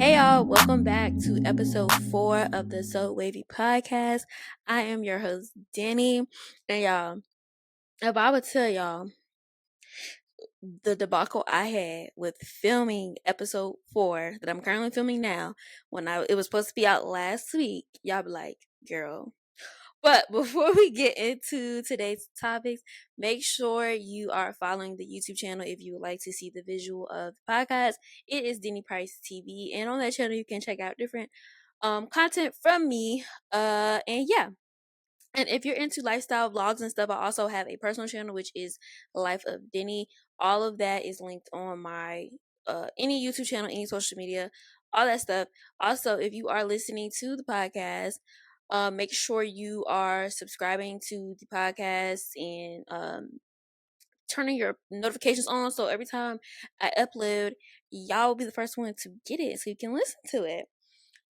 Hey y'all, welcome back to episode 4 of the So Wavy podcast. I am your host, Danny. And y'all, if I would tell y'all the debacle I had with filming episode 4 that I'm currently filming now, when it was supposed to be out last week, y'all be like, girl. But before we get into today's topics, make sure you are following the YouTube channel if you would like to see the visual of the podcast. It is Denny Price TV, and on that channel you can check out different content from me. And yeah. And if you're into lifestyle vlogs and stuff, I also have a personal channel which is Life of Denny. All of that is linked on my any YouTube channel, any social media, all that stuff. Also, if you are listening to the podcast, make sure you are subscribing to the podcast and turning your notifications on so every time I upload, y'all will be the first one to get it so you can listen to it.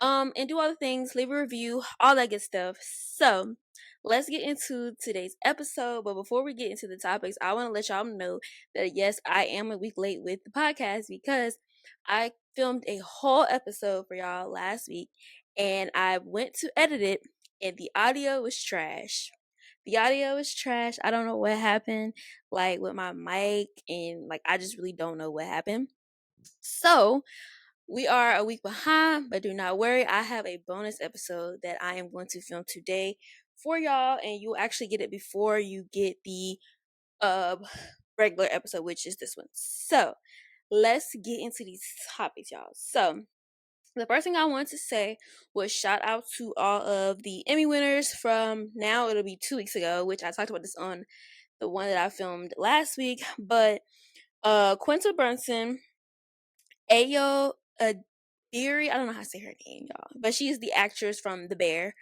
And do all the things, leave a review, all that good stuff. So let's get into today's episode. But before we get into the topics, I want to let y'all know that yes, I am a week late with the podcast because I filmed a whole episode for y'all last week and I went to edit it and the audio was trash. The audio was trash. I don't know what happened, like with my mic, and like I just really don't know what happened. So we are a week behind, but do not worry. I have a bonus episode that I am going to film today for y'all, and you'll actually get it before you get the uh regular episode, which is this one. So let's get into these topics, y'all. So the first thing I wanted to say was shout out to all of the Emmy winners from now it'll be 2 weeks ago, which I talked about this on the one that I filmed last week. But Quinta Brunson, Ayo Beery, I don't know how to say her name, y'all, but she is the actress from The Bear.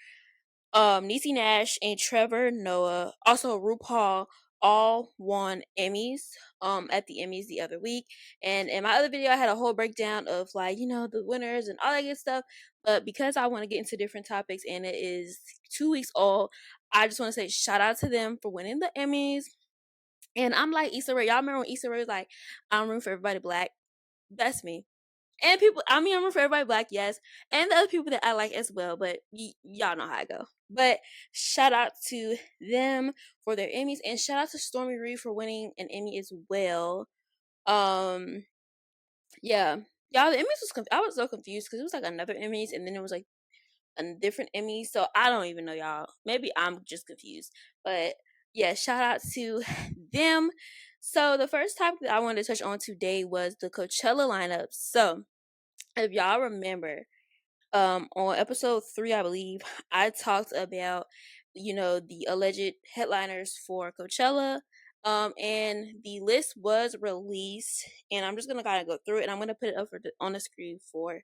Niecy Nash and Trevor Noah, also RuPaul, all won Emmys at the Emmys the other week. And in my other video, I had a whole breakdown of like, the winners and all that good stuff. But because I want to get into different topics and it is 2 weeks old, I just want to say shout out to them for winning the Emmys. And I'm like Issa Rae. Y'all remember when Issa Rae was like, I'm rooting for everybody black? That's me. And people, I mean, I'm rooting for everybody black, yes, and the other people that I like as well. But y'all know how I go. But shout out to them for their Emmys, and shout out to Stormy Reed for winning an Emmy as well. Um, yeah, y'all, the Emmys was I was so confused because it was like another Emmys, and then it was like a different Emmy. So I don't even know, y'all. Maybe I'm just confused. But yeah, shout out to them. So the first topic that I wanted to touch on today was the Coachella lineup. So if y'all remember, on episode 3, I believe, I talked about, the alleged headliners for Coachella. And the list was released, and I'm just gonna kind of go through it, and I'm gonna put it up on the screen for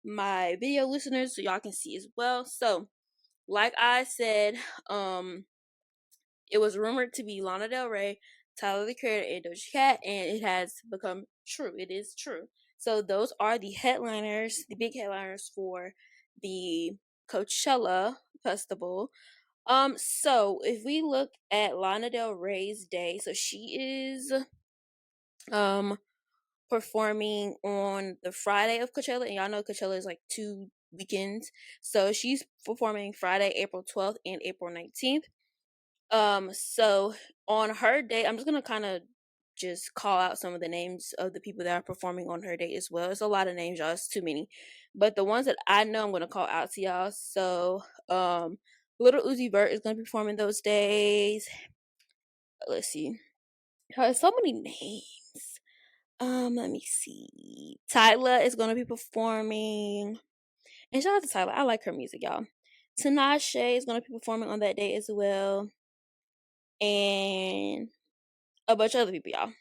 my video listeners so y'all can see as well. So, like I said, it was rumored to be Lana Del Rey, Tyler the Creator, and Doja Cat, and it has become true. It is true. So those are the headliners, the big headliners for the Coachella festival. So if we look at Lana Del Rey's day, so she is um performing on the Friday of Coachella, and y'all know Coachella is like 2 weekends. So she's performing Friday, April 12th and April 19th. So on her day, I'm just gonna kind of just call out some of the names of the people that are performing on her day as well. It's a lot of names, y'all. It's too many, but the ones that I know, I'm gonna call out to y'all. So, Little Uzi Vert is gonna be performing those days. Let's see. There's so many names. Let me see. Tyla is gonna be performing, and shout out to Tyla. I like her music, y'all. Tinashe is gonna be performing on that day as well, and a bunch of other people, y'all.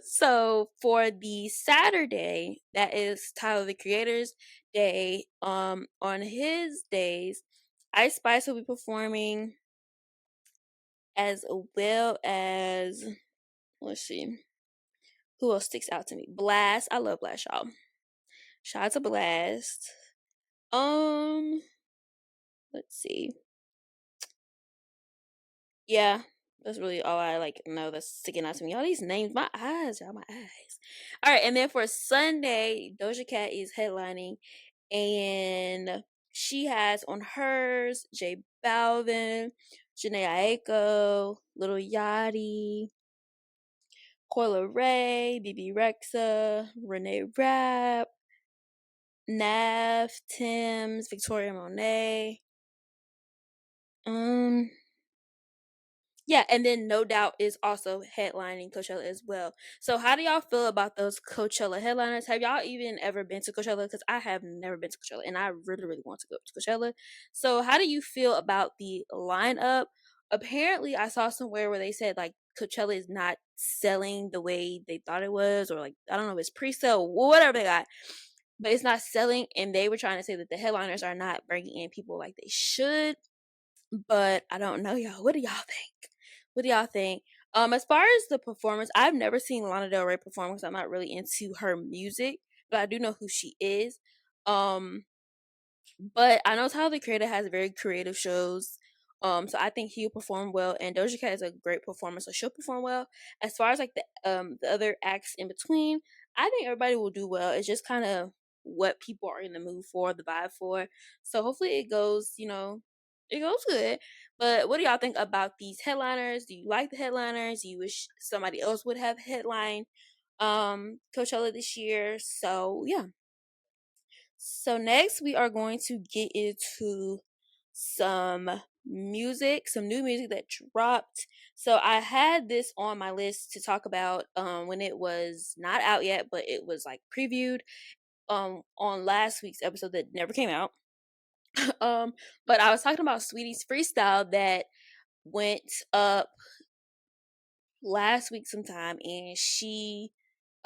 So for the Saturday, that is Tyler the Creator's day. On his days, Ice Spice will be performing, as well as, let's see, who else sticks out to me? Blast. I love Blast, y'all. Shout out to Blast. Let's see. Yeah, That's really all I like know that's sticking out to me. All these names, my eyes, y'all, my eyes. All right, and then for Sunday, Doja Cat is headlining, and she has on hers J Balvin, Janae Aiko, Little Yachty, Coil Ray, BB Rexa, Renee Rapp, Nav, Tim's, Victoria Monet. Um, Yeah, and then No Doubt is also headlining Coachella as well. So how do y'all feel about those Coachella headliners? Have y'all even ever been to Coachella? Because I have never been to Coachella, and I really, really want to go to Coachella. So how do you feel about the lineup? Apparently, I saw somewhere where they said like Coachella is not selling the way they thought it was, or like I don't know, if it's pre-sale, whatever they got, but it's not selling. And they were trying to say that the headliners are not bringing in people like they should. But I don't know, y'all. What do y'all think? What do y'all think? As far as the performance, I've never seen Lana Del Rey perform because I'm not really into her music, but I do know who she is. Um, but I know Tyler the Creator has very creative shows. So I think he'll perform well, and Doja Cat is a great performer, so she'll perform well. As far as like the other acts in between, I think everybody will do well. It's just kind of what people are in the mood for, the vibe for. So hopefully it goes, it goes good. But what do y'all think about these headliners? Do you like the headliners? Do you wish somebody else would have headline Coachella this year? So yeah. So next we are going to get into some music, some new music that dropped. So I had this on my list to talk about when it was not out yet, but it was like previewed on last week's episode that never came out. um but I was talking about Sweetie's freestyle that went up last week sometime, and she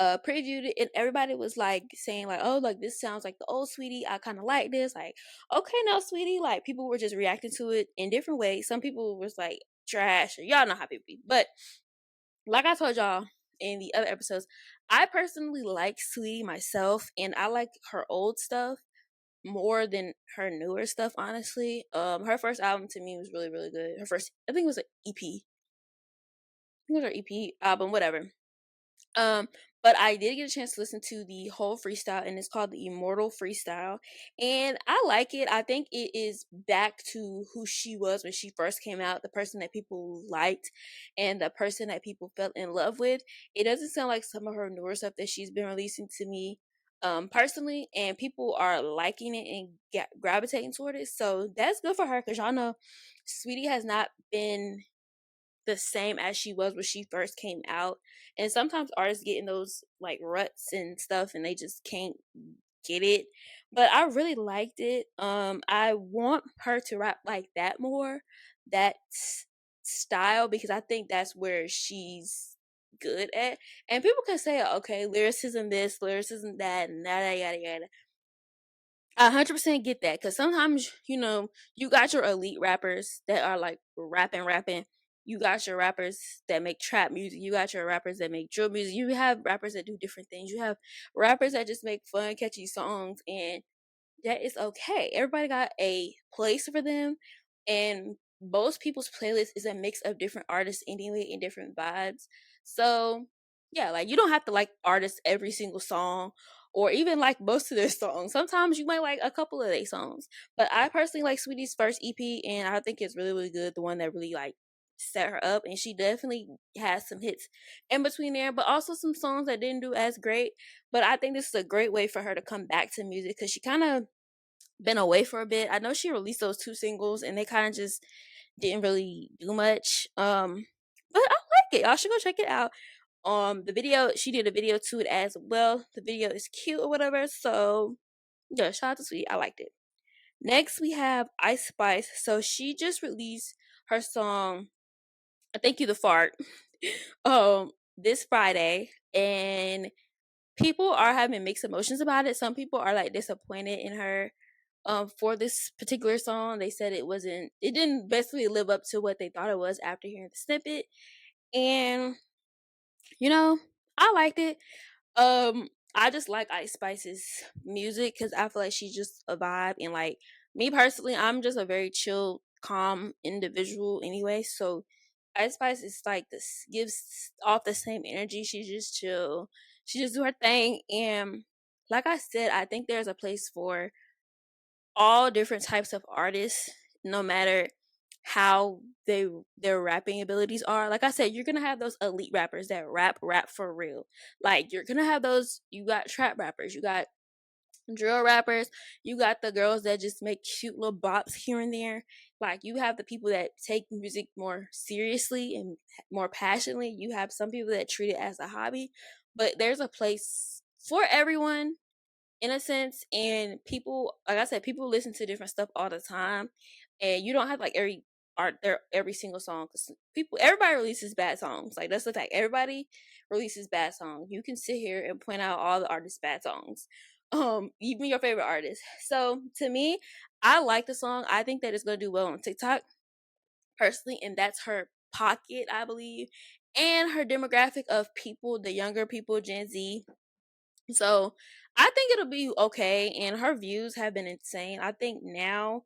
previewed it, and everybody was like saying like, oh, like this sounds like the old Sweetie, I kind of like this, like, okay, now Sweetie, like people were just reacting to it in different ways. Some people was like trash, or y'all know how people be. But like I told y'all in the other episodes, I personally like Sweetie myself, and I like her old stuff more than her newer stuff, honestly. Her first album to me was really, really good. Her first, I think it was an EP. I think it was her EP album, whatever. Um, but I did get a chance to listen to the whole freestyle, and it's called the Immortal Freestyle. And I like it. I think it is back to who she was when she first came out, the person that people liked and the person that people fell in love with. It doesn't sound like some of her newer stuff that she's been releasing to me personally, and people are liking it and gravitating toward it. So that's good for her, because y'all know Sweetie has not been the same as she was when she first came out. And sometimes artists get in those like ruts and stuff, and they just can't get it. But I really liked it. I want her to rap like that more, that style, because I think that's where she's good at. And people can say, okay, lyricism this, lyricism that, and yada yada yada. I 100% get that, because sometimes, you got your elite rappers that are like rapping. You got your rappers that make trap music. You got your rappers that make drill music. You have rappers that do different things. You have rappers that just make fun, catchy songs, and that is okay. Everybody got a place for them, and most people's playlist is a mix of different artists anyway and different vibes. So yeah, like you don't have to like artists every single song, or even like most of their songs. Sometimes you might like a couple of their songs. But I personally like Sweetie's first EP, and I think it's really, really good. The one that really like set her up, and she definitely has some hits in between there, but also some songs that didn't do as great. But I think this is a great way for her to come back to music, because she kind of been away for a bit. I know she released those two singles, and they kind of just didn't really do much. But I like it. Y'all should go check it out. The video, she did a video to it as well. The video is cute or whatever. So yeah, shout out to Sweetie. I liked it. Next we have Ice Spice. So she just released her song Thank You the Fart this Friday, and people are having mixed emotions about it. Some people are like disappointed in her for this particular song. They said it didn't basically live up to what they thought it was after hearing the snippet. And I liked it. I just like Ice Spice's music, because I feel like she's just a vibe, and like me personally, I'm just a very chill, calm individual anyway. So Ice Spice is like this, gives off the same energy. She's just chill. She just do her thing. And like I said, I think there's a place for all different types of artists, no matter how their rapping abilities are. Like I said, you're gonna have those elite rappers that rap for real. Like you're gonna have those. You got trap rappers, you got drill rappers, you got the girls that just make cute little bops here and there. Like you have the people that take music more seriously and more passionately. You have some people that treat it as a hobby, but there's a place for everyone in a sense. And people, like I said, people listen to different stuff all the time, and you don't have like every single song, because everybody releases bad songs. Like that's the fact, everybody releases bad songs. You can sit here and point out all the artists bad songs, even your favorite artist. So to me, I like the song. I think that it's going to do well on TikTok personally, and that's her pocket, I believe, and her demographic of people, the younger people, Gen Z. So I think it'll be okay, and her views have been insane. I think now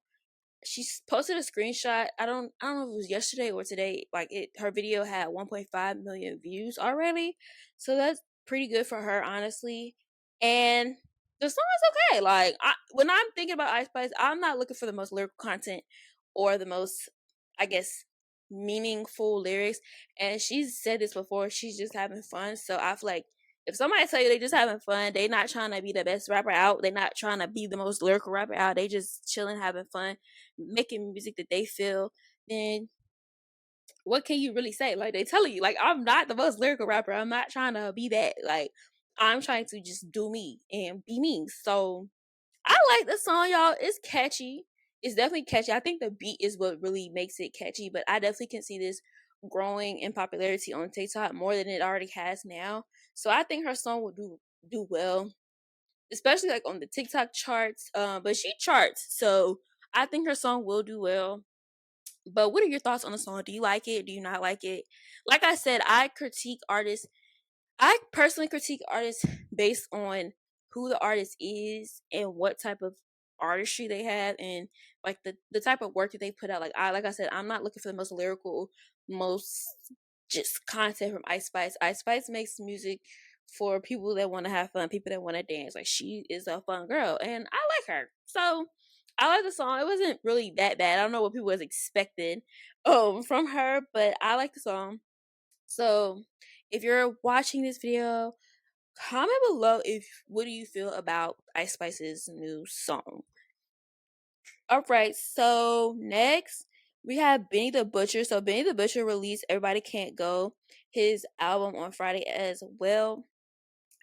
she's posted a screenshot. I don't know if it was yesterday or today. Like her video had 1.5 million views already, so that's pretty good for her, honestly. And the song is okay. Like when I'm thinking about Ice Spice, I'm not looking for the most lyrical content or the most, I guess, meaningful lyrics. And she's said this before. She's just having fun. So I feel like if somebody tell you they just having fun, they not trying to be the best rapper out. They not trying to be the most lyrical rapper out. They just chilling, having fun, making music that they feel. Then what can you really say? Like they telling you, like I'm not the most lyrical rapper. I'm not trying to be that. Like I'm trying to just do me and be me. So I like the song, y'all. It's catchy. It's definitely catchy. I think the beat is what really makes it catchy, but I definitely can see this growing in popularity on TikTok more than it already has now. So I think her song will do well, especially like on the TikTok charts. But she charts, so I think her song will do well. But what are your thoughts on the song? Do you like it? Do you not like it? Like I said, I personally critique artists based on who the artist is and what type of artistry they have, and like the type of work that they put out. Like I said, I'm not looking for the most lyrical, most just content from Ice Spice. Ice Spice makes music for people that want to have fun, people that want to dance. Like she is a fun girl, and I like her. So I like the song. It wasn't really that bad. I don't know what people was expecting from her, but I like the song. So if you're watching this video, comment below if what do you feel about Ice Spice's new song. Alright, so next we have Benny the Butcher. So Benny the Butcher released Everybody Can't Go, his album, on Friday as well.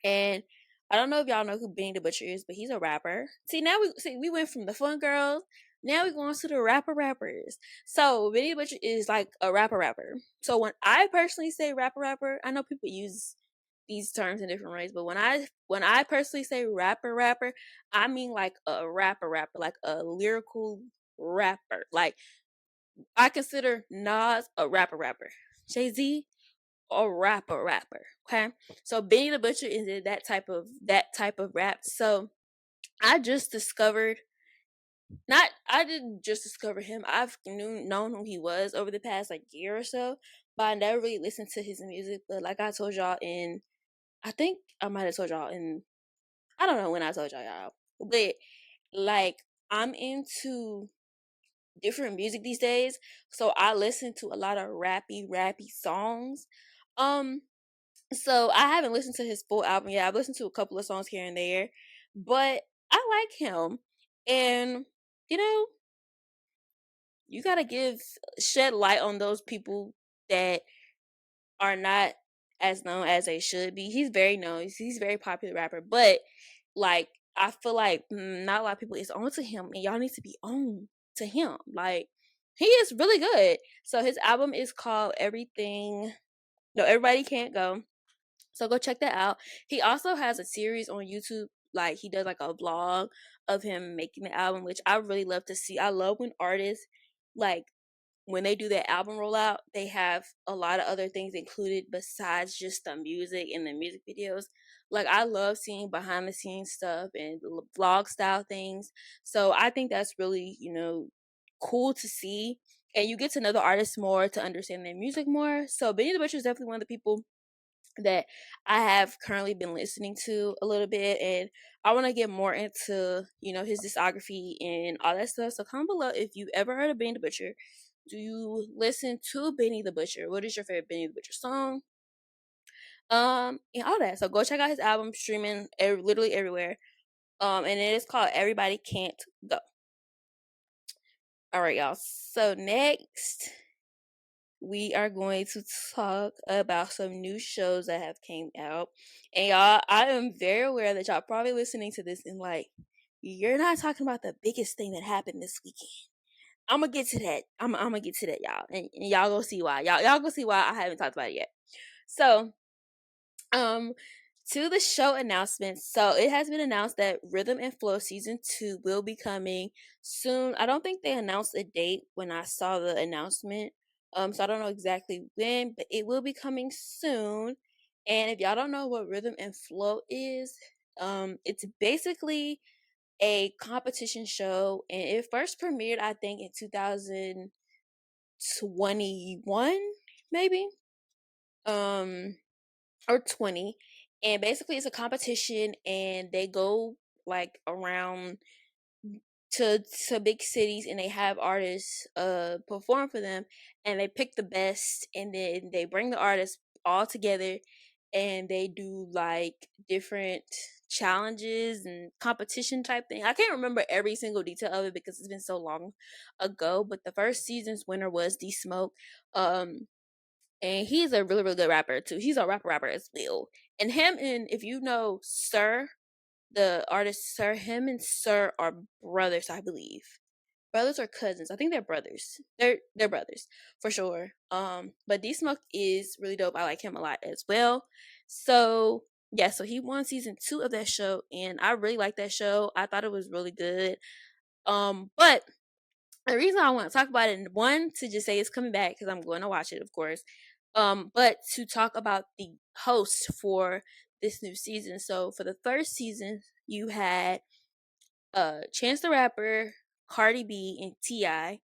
And I don't know if y'all know who Benny the Butcher is, but he's a rapper. We went from the fun girls, now we're going to the rappers. So Benny the Butcher is like a rapper. So when I personally say rapper, I know people use these terms in different ways, but when I personally say rapper, I mean like a rapper, like a lyrical rapper. Like I consider Nas a rapper. Jay-Z a rapper. Okay, so Benny the Butcher is in that type of rap. So I just discovered not I didn't just discover him. I've known who he was over the past like year or so, but I never really listened to his music. But like I told y'all in, I think I might have told y'all in, I don't know when I told y'all, but like I'm into different music these days, so I listen to a lot of rappy songs. Um, so I haven't listened to his full album yet. I've listened to a couple of songs here and there, but I like him, and you know, you gotta shed light on those people that are not as known as they should be. He's very known. He's a very popular rapper, but like I feel like not a lot of people is on to him, and y'all need to be on to him. Like he is really good. So his album is called Everything. No, Everybody Can't Go. So go check that out. He also has a series on YouTube. Like he does like a vlog of him making the album, which I really love to see. I love when artists like when they do their album rollout, they have a lot of other things included besides just the music and the music videos. Like I love seeing behind the scenes stuff and vlog style things. So I think that's really, cool to see. and you get to know the artist more to understand their music more. So Benny the Butcher is definitely one of the people that I have currently been listening to a little bit, and I want to get more into, his discography and all that stuff. So comment below if you ever heard of Benny the Butcher. Do you listen to Benny the Butcher? What is your favorite Benny the Butcher song? And all that. So go check out his album streaming literally everywhere. And it is called Everybody Can't Go. All right, y'all. So next we are going to talk about some new shows that have came out. And y'all, I am very aware that y'all probably listening to this and like, you're not talking about the biggest thing that happened this weekend. I'm gonna get to that. I'm gonna get to that, y'all, and y'all gonna see why. Y'all gonna see why I haven't talked about it yet. So, um, to the show announcements. So it has been announced that Rhythm and Flow season 2 will be coming soon. I don't think they announced a date when I saw the announcement. So I don't know exactly when, but it will be coming soon. And if y'all don't know what Rhythm and Flow is, it's basically a competition show, and it first premiered I think in 2021, maybe. Or 20, and basically it's a competition, and they go like around to big cities, and they have artists perform for them, and they pick the best, and then they bring the artists all together, and they do like different challenges and competition type thing. I can't remember every single detail of it because it's been so long ago, but the first season's winner was D Smoke. And he's a really, really good rapper too. He's a rapper as well. And him and if you know Sir, the artist Sir, him and Sir are brothers, I believe. Brothers or cousins. I think they're brothers. They're brothers for sure. But D Smoke is really dope. I like him a lot as well. So yeah, so he won season 2 of that show, and I really like that show. I thought it was really good. But the reason I want to talk about it, and one, to just say it's coming back because I'm going to watch it, of course. But to talk about the host for this new season. So for the first season, you had Chance the Rapper, Cardi B, and Ti.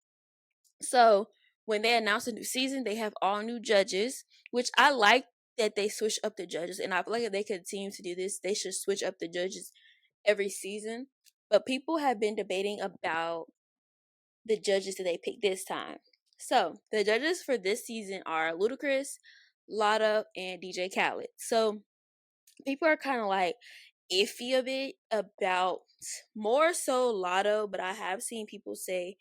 So when they announced a new season, they have all new judges, which I like that they switch up the judges, and I feel like if they continue to do this, they should switch up the judges every season. But people have been debating about the judges that they picked this time. So the judges for this season are Ludacris, Lotto, and DJ Khaled. So people are kind of like iffy a bit about more so Lotto, but I have seen people say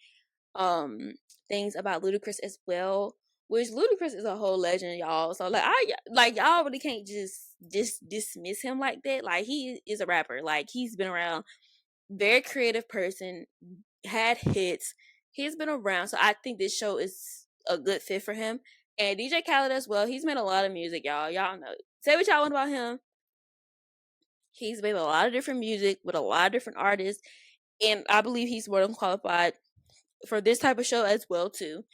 things about Ludacris as well. Which Ludacris is a whole legend, y'all. So like y'all really can't just dismiss him like that. Like he is a rapper. Like he's been around, very creative person, had hits. He's been around, so I think this show is a good fit for him. And DJ Khaled as well. He's made a lot of music, y'all. Y'all know. Say what y'all want about him. He's made a lot of different music with a lot of different artists, and I believe he's more than qualified for this type of show as well too.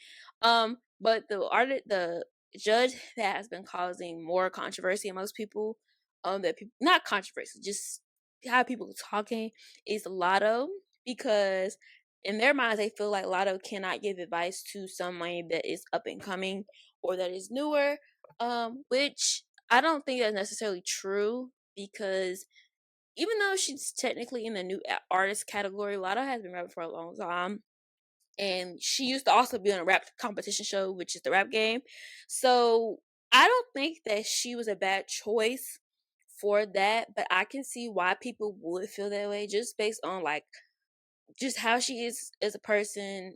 But the judge that has been causing more controversy amongst people, that people, not controversy, just how people talking, is Lotto, because in their minds they feel like Lotto cannot give advice to somebody that is up and coming or that is newer, which I don't think that's necessarily true, because even though she's technically in the new artist category, Lotto has been rapping for a long time, and she used to also be on a rap competition show, which is the Rap Game. So I don't think that she was a bad choice for that, but I can see why people would feel that way just based on like just how she is as a person,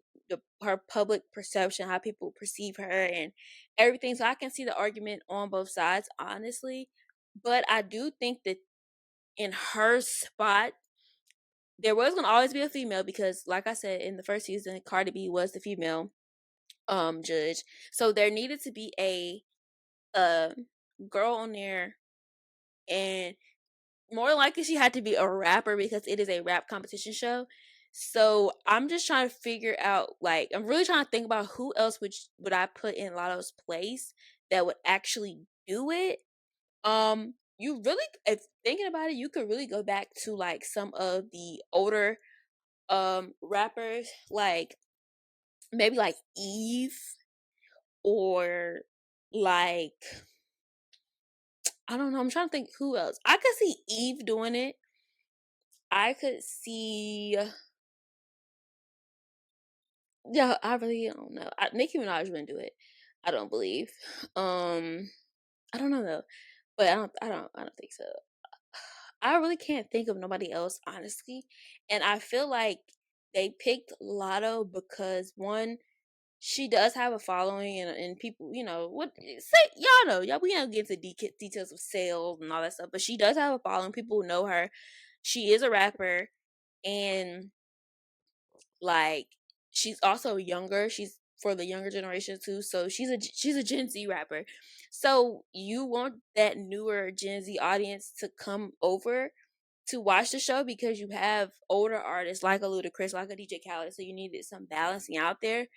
her public perception, how people perceive her, and everything. So I can see the argument on both sides, honestly. But I do think that in her spot, there was gonna always be a female because, like I said, in the first season, Cardi B was the female judge. So there needed to be a uh girl on there, and more likely she had to be a rapper because it is a rap competition show. So I'm just trying to figure out, like, I'm really trying to think about who else would I put in Lotto's place that would actually do it. You really, if thinking about it, you could really go back to like some of the older rappers, like maybe like Eve, or like, I don't know, I'm trying to think who else. I could see Eve doing it. I could see, yeah, I really don't know. Nicki Minaj wouldn't do it. I don't believe. Um, I don't know though, but I don't think so. I really can't think of nobody else, honestly. And I feel like they picked Lotto because, one, she does have a following, and people, what say, y'all know, y'all, we don't get into details of sales and all that stuff, but she does have a following. People know her. She is a rapper, and like, she's also younger. She's for the younger generation too. So she's a Gen Z rapper. So you want that newer Gen Z audience to come over to watch the show, because you have older artists like a Ludacris, like a DJ Khaled. So you needed some balancing out there.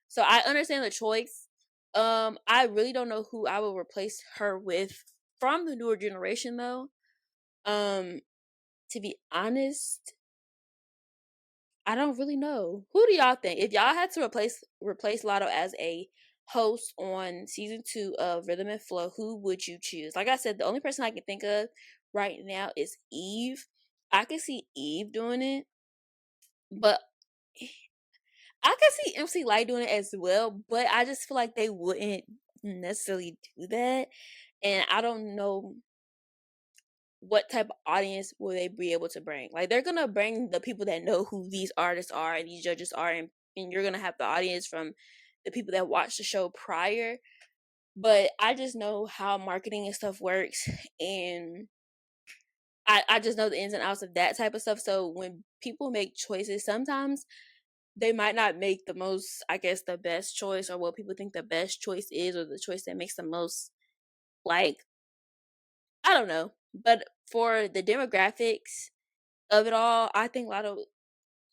So I understand the choice. I really don't know who I will replace her with from the newer generation though. Um, to be honest, I don't really know. Who do y'all think? If y'all had to replace Lotto as a host on season 2 of Rhythm and Flow, who would you choose? Like I said, the only person I can think of right now is Eve. I can see Eve doing it, but I can see MC Light doing it as well. But I just feel like they wouldn't necessarily do that, and I don't know what type of audience will they be able to bring. Like, they're gonna bring the people that know who these artists are and these judges are, and you're gonna have the audience from the people that watched the show prior. But I just know how marketing and stuff works, and I just know the ins and outs of that type of stuff. So when people make choices, sometimes they might not make the most, I guess, the best choice, or what people think the best choice is, or the choice that makes the most, like, I don't know. But for the demographics of it all, I think Lotto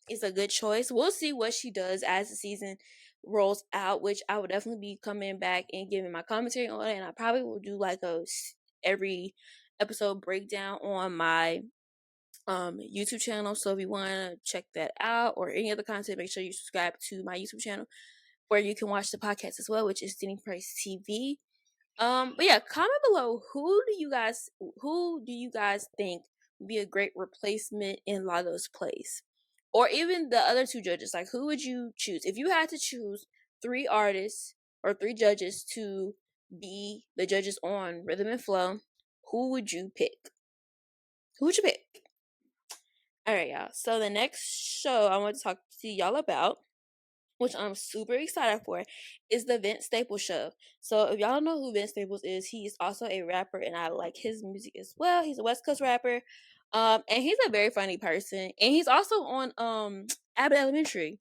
is a good choice. We'll see what she does as the season rolls out, which I will definitely be coming back and giving my commentary on it. And I probably will do like every episode breakdown on my YouTube channel. So if you want to check that out or any other content, make sure you subscribe to my YouTube channel where you can watch the podcast as well, which is Denny Price TV. But yeah, comment below, who do you guys think would be a great replacement in Lalo's place? Or even the other two judges. Like, who would you choose? If you had to choose 3 artists or 3 judges to be the judges on Rhythm and Flow, who would you pick? Who would you pick? Alright, y'all. So the next show I want to talk to y'all about, which I'm super excited for, is the Vince Staples show. So if y'all don't know who Vince Staples is, he's also a rapper, and I like his music as well. He's a West Coast rapper, and he's a very funny person, and he's also on Abbott Elementary.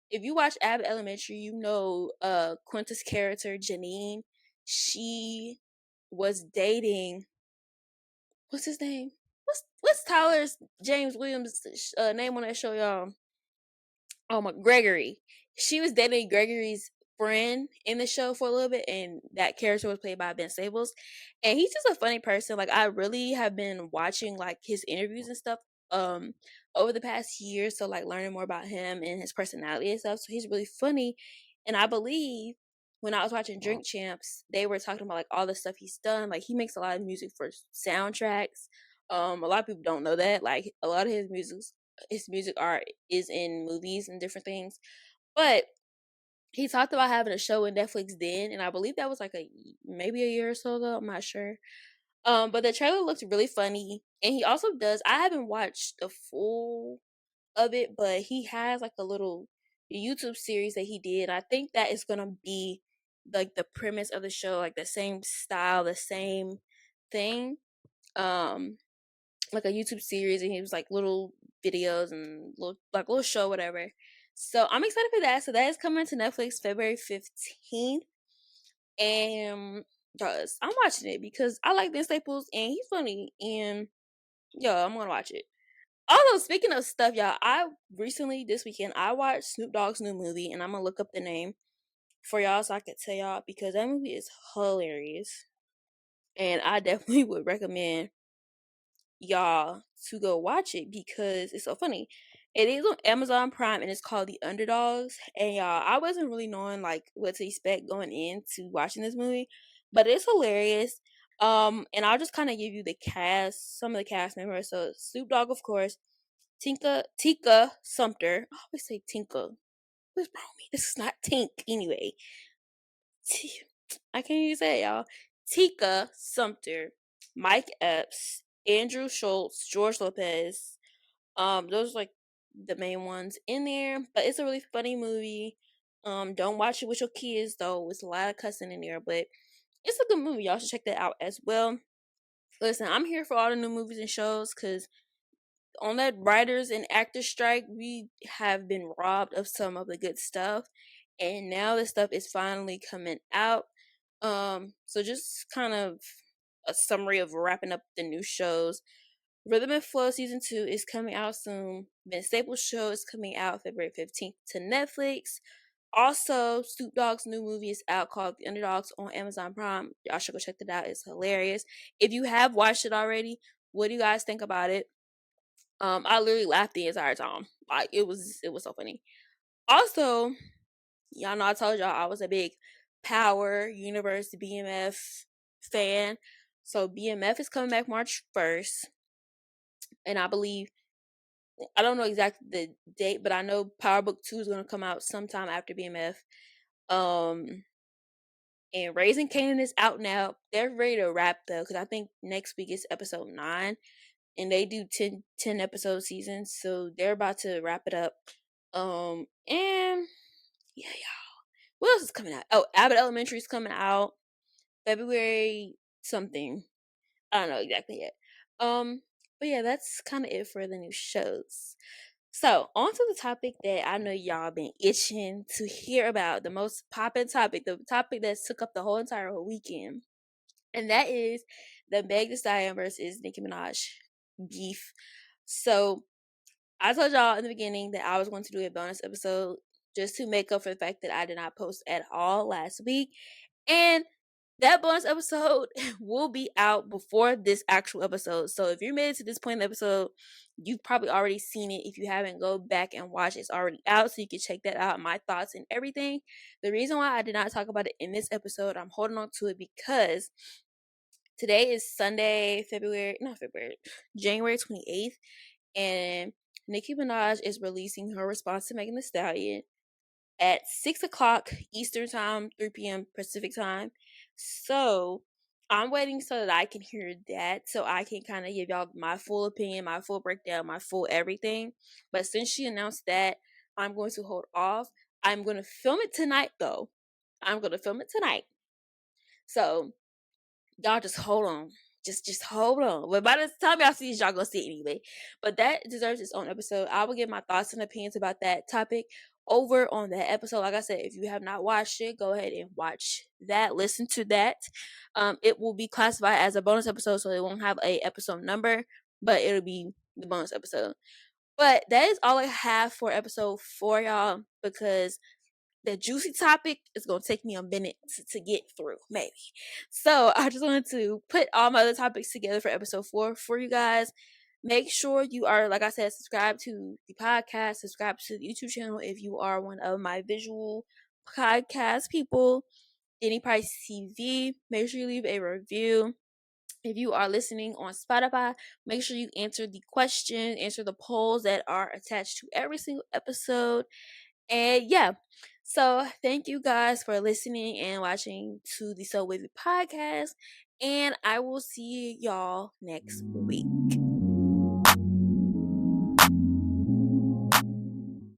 If you watch Abbott Elementary, you know Quinta's character Janine. She was dating, what's his name? What's Tyler's James Williams name on that show, y'all? Oh my, Gregory. She was dating Gregory's friend in the show for a little bit, and that character was played by Ben Staples. And he's just a funny person. Like, I really have been watching like his interviews and stuff over the past year, so like learning more about him and his personality and stuff. So he's really funny. And I believe when I was watching Drink Champs, they were talking about like all the stuff he's done. Like, he makes a lot of music for soundtracks. A lot of people don't know that. Like, a lot of his music art is in movies and different things. But he talked about having a show in Netflix then, and I believe that was like maybe a year or so ago. I'm not sure. But the trailer looks really funny, and he also does. I haven't watched the full of it, but he has like a little YouTube series that he did. I think that is gonna be like the premise of the show, like the same style, the same thing. Um, like a YouTube series, and he was like little videos and little show, whatever. So I'm excited for that. So that is coming to Netflix February 15th. And guys, I'm watching it because I like Ben Staples and he's funny. And yo, I'm gonna watch it. Although, speaking of stuff, y'all, I recently this weekend I watched Snoop Dogg's new movie, and I'm gonna look up the name for y'all so I could tell y'all, because that movie is hilarious. And I definitely would recommend y'all to go watch it because it's so funny. It is on Amazon Prime and it's called The Underdogs. And y'all, I wasn't really knowing like what to expect going into watching this movie, but it's hilarious. And I'll just kind of give you the cast, some of the cast members. So Snoop Dogg, of course, Tika Sumter. I always say Tinka. What's wrong with me? This is not Tink anyway. I can't even say it, y'all. Tika Sumter, Mike Epps, Andrew Schultz, George Lopez. Those are like the main ones in there. But it's a really funny movie. Don't watch it with your kids though. It's a lot of cussing in there, but it's a good movie. Y'all should check that out as well. Listen, I'm here for all the new movies and shows because on that writers and actors strike, we have been robbed of some of the good stuff, and now the stuff is finally coming out. So just kind of a summary of wrapping up the new shows. Rhythm and Flow season 2 is coming out soon. Ben Staples show is coming out February 15th to Netflix. Also, Snoop Dogg's new movie is out called The Underdogs on Amazon Prime. Y'all should go check that out. It's hilarious. If you have watched it already, what do you guys think about it? I literally laughed the entire time. Like it was so funny. Also, y'all know I told y'all I was a big Power Universe BMF fan. So BMF is coming back March 1st. And I believe I don't know exactly the date, but I know Power Book 2 is gonna come out sometime after BMF. Um and Raising Kanan is out now. They're ready to wrap though, because I think next week is episode 9. And they do 10 episode seasons, so they're about to wrap it up. And yeah, y'all. What else is coming out? Oh, Abbott Elementary is coming out February something. I don't know exactly yet. But yeah, that's kind of it for the new shows. So on to the topic that I know y'all been itching to hear about, the most popping topic, the topic that took up the whole entire weekend, and that is the Meg Thee Stallion versus Nicki Minaj beef. So I told y'all in the beginning that I was going to do a bonus episode just to make up for the fact that I did not post at all last week. And that bonus episode will be out before this actual episode. So if you're made it to this point in the episode, you've probably already seen it. If you haven't, go back and watch. It's already out, so you can check that out, my thoughts and everything. The reason why I did not talk about it in this episode, I'm holding on to it because today is Sunday, January 28th, and Nicki Minaj is releasing her response to Megan Thee Stallion at 6 o'clock Eastern Time, 3 p.m. Pacific Time. So I'm waiting so that I can hear that, so I can kind of give y'all my full opinion, my full breakdown, my full everything. But since she announced that, I'm going to hold off. I'm going to film it tonight, though. I'm going to film it tonight. So y'all just hold on. Just hold on. But by the time y'all see this, y'all gonna see it anyway. But that deserves its own episode. I will give my thoughts and opinions about that topic over on that episode. Like I said, if you have not watched it, go ahead and watch that. Listen to that. It will be classified as a bonus episode, so it won't have a episode number, but it'll be the bonus episode. But that is all I have for episode 4, y'all, because the juicy topic is going to take me a minute to get through, maybe. So I just wanted to put all my other topics together for episode 4 for you guys. Make sure you are, like I said, subscribe to the podcast, subscribe to the YouTube channel if you are one of my visual podcast people. Denny Price TV. Make sure you leave a review. If you are listening on Spotify, make sure you answer the questions, answer the polls that are attached to every single episode. And yeah, so thank you guys for listening and watching to the So Wavy podcast. And I will see y'all next week.